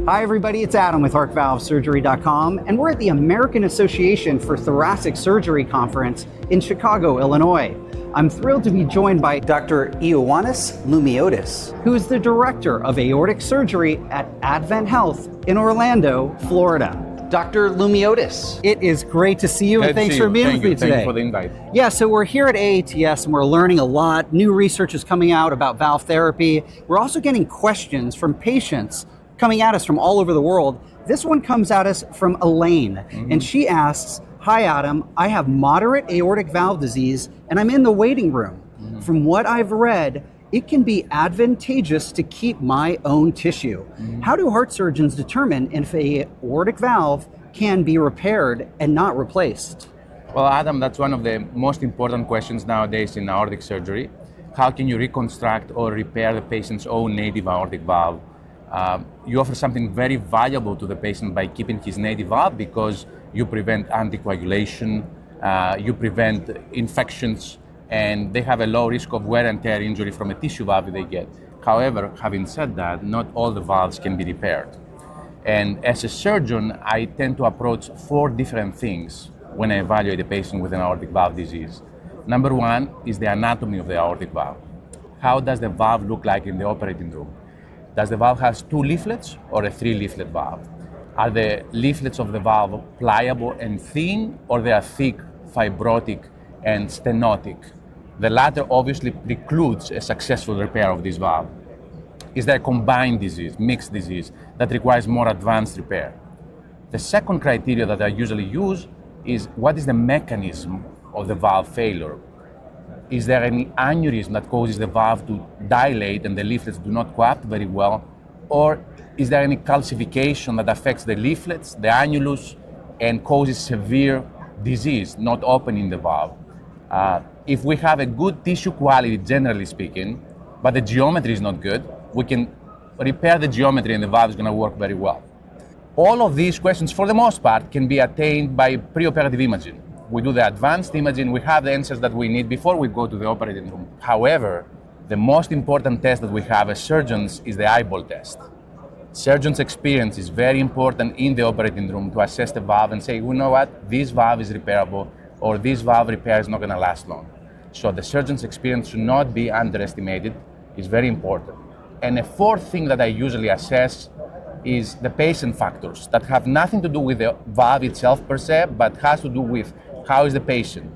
Hi everybody, it's Adam with HeartValveSurgery.com, and we're at the American Association for Thoracic Surgery Conference in Chicago, Illinois. I'm thrilled to be joined by Dr. Ioannis Loumiotis, who is the Director of Aortic Surgery at AdventHealth in Orlando, Florida. Dr. Loumiotis, it is great to see you, and thanks for being with me today. Thank you for the invite. Yeah, so we're here at AATS and we're learning a lot. New research is coming out about valve therapy. We're also getting questions from patients coming at us from all over the world. This one comes at us from Elaine, and she asks, "Hi Adam, I have moderate aortic valve disease and I'm in the waiting room. From what I've read, it can be advantageous to keep my own tissue. How do heart surgeons determine if an aortic valve can be repaired and not replaced?" Well, Adam, that's one of the most important questions nowadays in aortic surgery. How can you reconstruct or repair the patient's own native aortic valve? You offer something very valuable to the patient by keeping his native valve because you prevent anticoagulation, you prevent infections, and they have a low risk of wear and tear injury from a tissue valve they get. However, having said that, not all the valves can be repaired. And as a surgeon, I tend to approach 4 different things when I evaluate a patient with an aortic valve disease. Number 1 is the anatomy of the aortic valve. How does the valve look like in the operating room? Does the valve have 2 leaflets or a 3 leaflet valve? Are the leaflets of the valve pliable and thin, or they are thick, fibrotic, and stenotic? The latter obviously precludes a successful repair of this valve. Is there a combined disease, mixed disease, that requires more advanced repair? The second criteria that I usually use is what is the mechanism of the valve failure? Is there any aneurysm that causes the valve to dilate and the leaflets do not coapt very well? Or is there any calcification that affects the leaflets, the annulus, and causes severe disease, not opening the valve? If we have a good tissue quality, generally speaking, but the geometry is not good, we can repair the geometry and the valve is going to work very well. All of these questions, for the most part, can be attained by preoperative imaging. We do the advanced imaging, we have the answers that we need before we go to the operating room. However, the most important test that we have as surgeons is the eyeball test. Surgeons' experience is very important in the operating room to assess the valve and say, you know what, this valve is repairable, or this valve repair is not going to last long. So the surgeon's experience should not be underestimated. It's very important. And a 4th thing that I usually assess is the patient factors that have nothing to do with the valve itself per se, but has to do with how is the patient,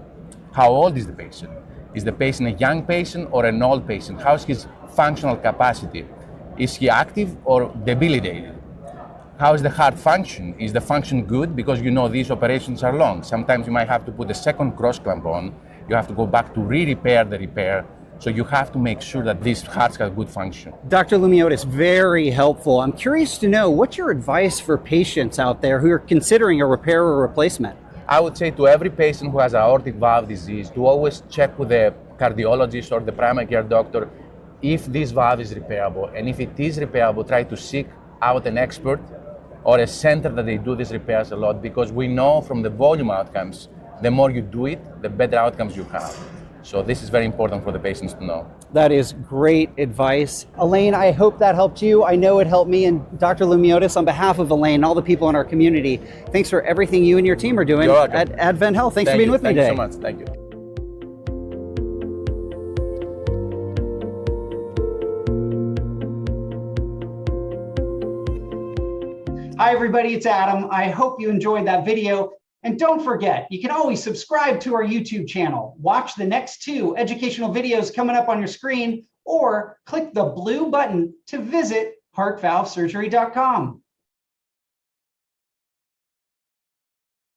how old is the patient, is the patient a young patient or an old patient, how is his functional capacity, is he active or debilitated, how is the heart function, is the function good, because you know these operations are long. Sometimes you might have to put a second cross clamp on, you have to go back to re-repair the repair. So you have to make sure that these hearts have good function. Dr. Loumiotis, very helpful. I'm curious to know, what's your advice for patients out there who are considering a repair or replacement? I would say to every patient who has aortic valve disease to always check with the cardiologist or the primary care doctor if this valve is repairable. And if it is repairable, try to seek out an expert or a center that they do these repairs a lot, because we know from the volume outcomes, the more you do it, the better outcomes you have. So this is very important for the patients to know. That is great advice. Elaine, I hope that helped you. I know it helped me. And Dr. Loumiotis, on behalf of Elaine and all the people in our community, thanks for everything you and your team are doing at AdventHealth. Thanks for being with me today. Thank you so much. Thank you. Hi, everybody. It's Adam. I hope you enjoyed that video. And don't forget, you can always subscribe to our YouTube channel, watch the next 2 educational videos coming up on your screen, or click the blue button to visit HeartValveSurgery.com.